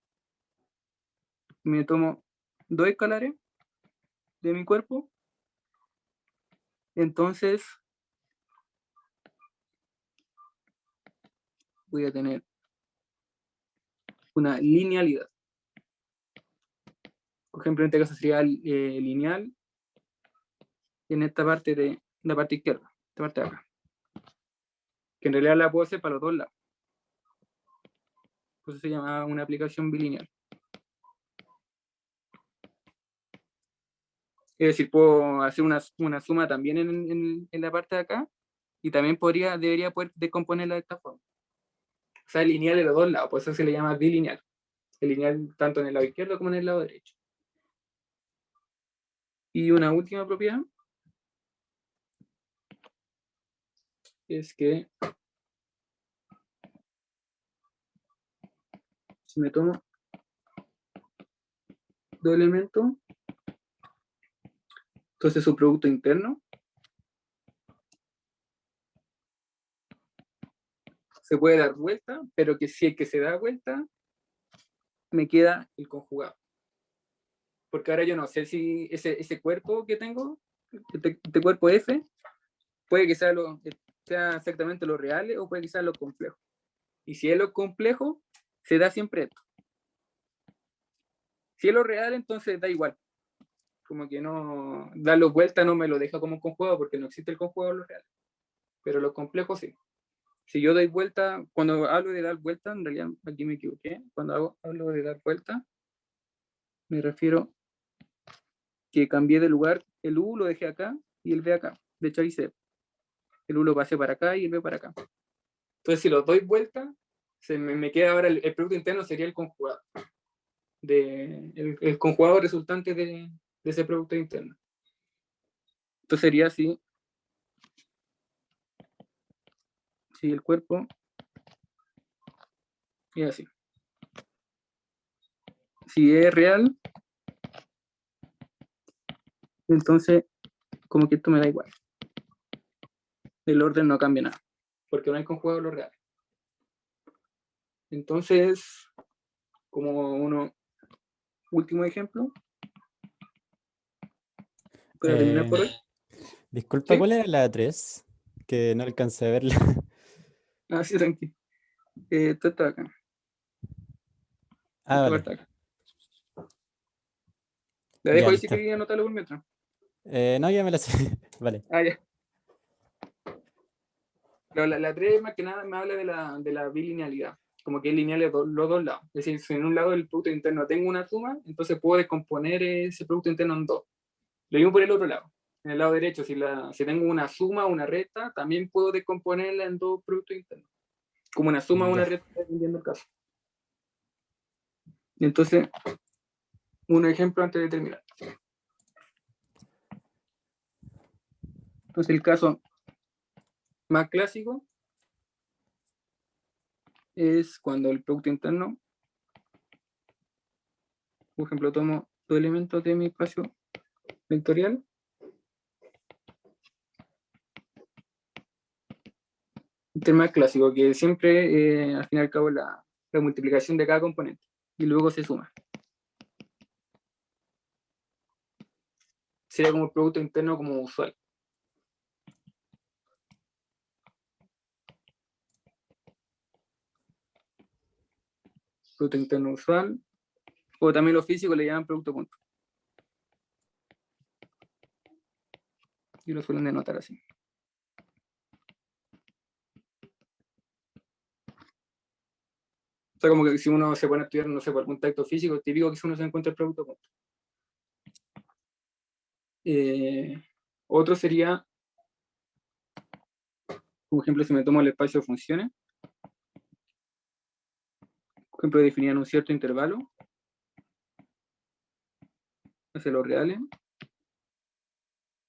me tomo dos escalares de mi cuerpo, entonces voy a tener una linealidad. Por ejemplo, en este caso sería lineal en esta parte de la parte izquierda, esta parte de acá, que en realidad la puedo hacer para los dos lados. Por eso se llama una aplicación bilineal. Es decir, puedo hacer una suma también en la parte de acá y también debería poder descomponerla de esta forma. O sea, lineal de los dos lados, por eso se le llama bilineal. El lineal tanto en el lado izquierdo como en el lado derecho. Y una última propiedad es que si me tomo dos elementos, entonces su producto interno se puede dar vuelta, pero que si es que se da vuelta, me queda el conjugado. Porque ahora yo no sé si ese cuerpo que tengo, este cuerpo F, puede que sea exactamente lo real o puede que sea lo complejo. Y si es lo complejo, se da siempre esto. Si es lo real, entonces da igual. Como que no, darlo vuelta no me lo deja como un conjugado porque no existe el conjugado de lo real. Pero lo complejo sí. Si yo doy vuelta, cuando hablo de dar vuelta, en realidad aquí me equivoqué. Cuando hablo de dar vuelta, me refiero que cambié de lugar, el U lo dejé acá y el B acá. De hecho, ahí el U lo pasé para acá y el B para acá. Entonces, si lo doy vuelta, me queda ahora el producto interno sería el conjugado. El conjugado resultante de ese producto interno. Entonces sería así. Si el cuerpo es así. Si es real, entonces como que esto me da igual. El orden no cambia nada, porque no hay conjugado lo real. Entonces, como último ejemplo, para terminar por hoy. Disculpa, ¿Sí? ¿cuál era la 3? Que no alcancé a verla. Ah, sí, tranquilo. Esto está acá. Ah, Esta vale. parte acá. La Ya, dejo ahí si listo. quería anotarlo por mientras. No, ya me la sé. Vale. Ah, ya. Pero la 3 más que nada me habla de la bilinealidad. Como que es lineal los dos lados. Es decir, si en un lado del producto interno tengo una suma, entonces puedo descomponer ese producto interno en dos. Lo mismo por el otro lado. En el lado derecho, si tengo una suma o una recta, también puedo descomponerla en dos productos internos. Como una suma o una Ya. recta, dependiendo del caso. Entonces, un ejemplo antes de terminar. Entonces, el caso más clásico es cuando el producto interno, por ejemplo, tomo dos elementos de mi espacio vectorial el tema clásico, que siempre, al fin y al cabo, la multiplicación de cada componente y luego se suma. Sería como el producto interno como usual. Producto interno usual, o también los físicos le llaman producto punto. Y lo suelen denotar así. O sea, como que si uno se pone a estudiar, no sé, por algún tacto físico, típico que si uno se encuentra el producto punto. Otro sería, por ejemplo, si me tomo el espacio de funciones, por ejemplo, definir en un cierto intervalo, hacia los reales,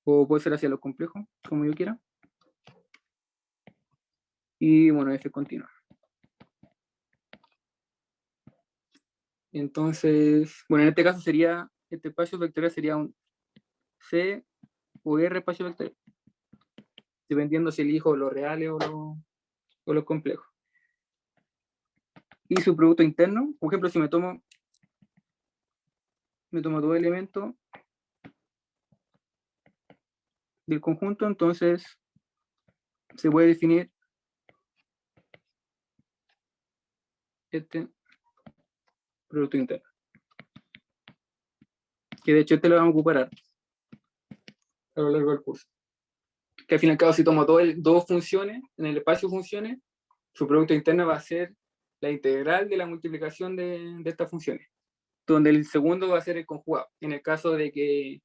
o puede ser hacia los complejos, como yo quiera. Y bueno, F continua. Entonces, bueno, en este caso sería, este espacio vectorial sería un C o R espacio vectorial, dependiendo si elijo los reales o los complejos. Y su producto interno, por ejemplo, si me tomo dos elementos del conjunto, entonces se puede definir este producto interno. Que de hecho este lo vamos a ocupar a lo largo del curso. Que al fin y al cabo, si tomo dos funciones, en el espacio funciones, su producto interno va a ser la integral de la multiplicación de estas funciones, donde el segundo va a ser el conjugado, en el caso de que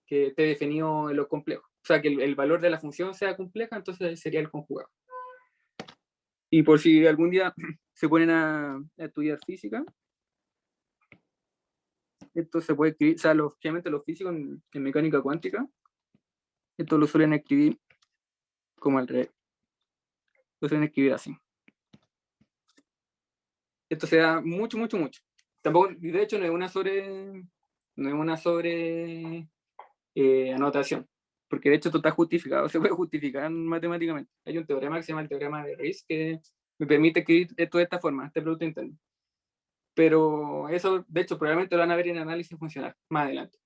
esté definido en lo complejo. O sea, que el valor de la función sea compleja, entonces sería el conjugado. Y por si algún día se ponen a estudiar física, esto se puede escribir, o sea, obviamente los físicos en mecánica cuántica, esto lo suelen escribir como al revés. Lo suelen escribir así. Esto se da mucho. Tampoco, de hecho, no es una sobre anotación, porque de hecho esto está justificado, se puede justificar matemáticamente. Hay un teorema que se llama el teorema de Riesz que me permite escribir esto de esta forma, este producto interno. Pero eso, de hecho, probablemente lo van a ver en análisis funcional más adelante.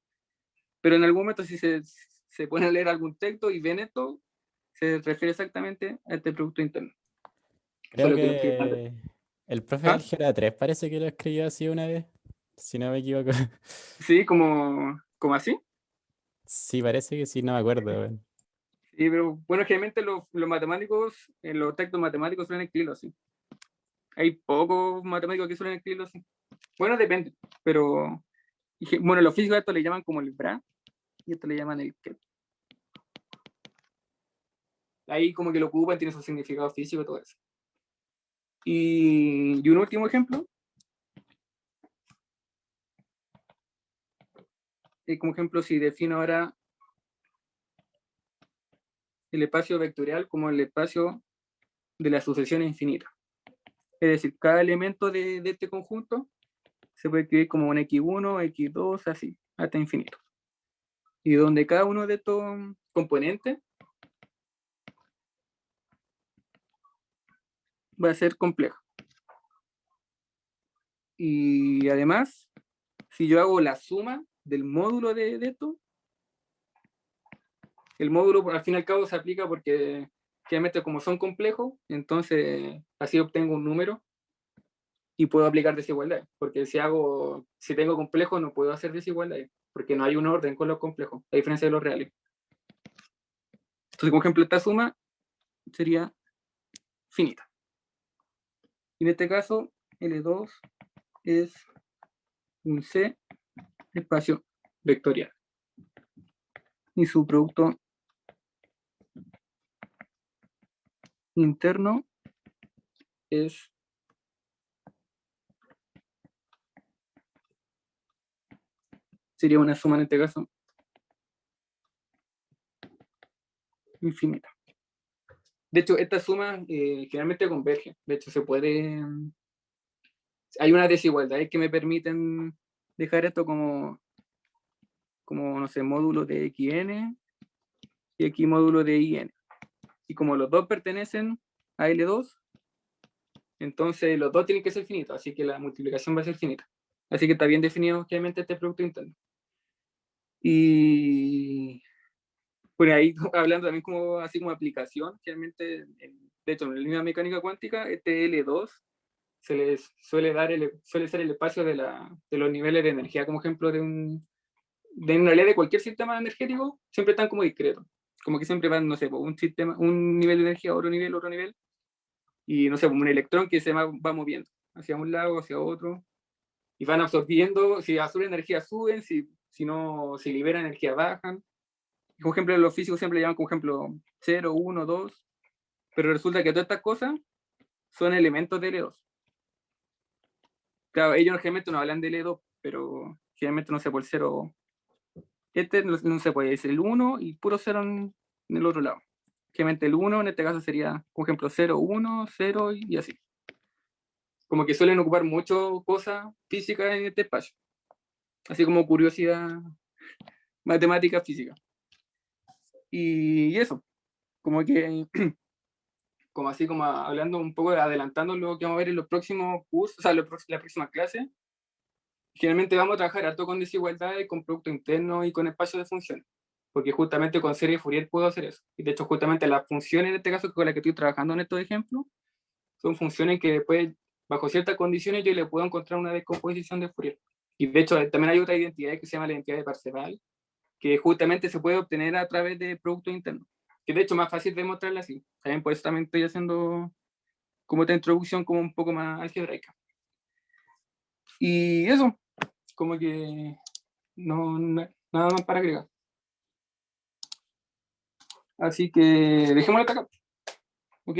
Pero en algún momento si se pone a leer algún texto y ven esto, se refiere exactamente a este producto interno. Creo Solo que lo escriben antes. que el profe de ¿Ah? álgebra 3 parece que lo escribió así una vez, si no me equivoco. Sí, como así. Sí, parece que sí, no me acuerdo, weón. Sí, pero bueno, generalmente los matemáticos, en los textos matemáticos suelen escribirlo así. Hay pocos matemáticos que suelen escribirlo así. Bueno, depende, pero bueno, los físicos a esto le llaman como el bra y esto le llaman el que. Ahí como que lo ocupan, tiene su significado físico y todo eso. Y un último ejemplo, como ejemplo, si defino ahora el espacio vectorial como el espacio de la sucesión infinita. Es decir, cada elemento de este conjunto se puede escribir como un x1, x2, así, hasta infinito. Y donde cada uno de estos componentes va a ser complejo. Y además, si yo hago la suma del módulo de esto, el módulo al fin y al cabo se aplica porque generalmente como son complejos, entonces así obtengo un número y puedo aplicar desigualdad, porque si tengo complejos no puedo hacer desigualdad, porque no hay un orden con los complejos, a diferencia de los reales. Entonces, por ejemplo, esta suma sería finita. Y en este caso, L2 es un C espacio vectorial. Y su producto interno sería una suma en este caso infinita. De hecho, esta suma generalmente converge. De hecho, hay una desigualdad que me permiten dejar esto como no sé, módulo de xn y x módulo de in. Y como los dos pertenecen a L2, entonces los dos tienen que ser finitos, así que la multiplicación va a ser finita. Así que está bien definido obviamente este producto interno. Y bueno, ahí hablando también así como aplicación, realmente, de hecho, en la línea mecánica cuántica, este L2 se les suele ser el espacio de los niveles de energía, como ejemplo en realidad de cualquier sistema energético, siempre están como discretos. Como que siempre van, no sé, un nivel de energía, otro nivel, y no sé, un electrón que se va moviendo. hacia un lado, hacia otro, y van absorbiendo, si absorben energía suben, si no, si liberan energía bajan. Y, por ejemplo, los físicos siempre llaman, como ejemplo, 0, 1, 2, pero resulta que todas estas cosas son elementos de L2. Claro, ellos generalmente no hablan de L2, pero generalmente no sé, por el 0, no se puede decir el 1 y puro 0 en el otro lado. Generalmente el 1 en este caso sería, por ejemplo, 0, 1, 0 y así. Como que suelen ocupar mucho cosas físicas en este espacio. Así como curiosidad matemática física. Y eso, como que, como así como hablando un poco, adelantando lo que vamos a ver en los próximos cursos, o sea, la próxima clase, generalmente vamos a trabajar harto con desigualdades, con producto interno y con espacios de funciones. Porque justamente con serie Fourier puedo hacer eso. Y de hecho, justamente las funciones en este caso con las que estoy trabajando en estos ejemplos, son funciones que después, bajo ciertas condiciones, yo le puedo encontrar una descomposición de Fourier. Y de hecho, también hay otra identidad que se llama la identidad de Parseval, que justamente se puede obtener a través de productos internos. Que de hecho es más fácil demostrarla así. También por eso también estoy haciendo como esta introducción como un poco más algebraica. Y eso, como que nada más para agregar. Así que dejémoslo hasta acá. ¿Ok?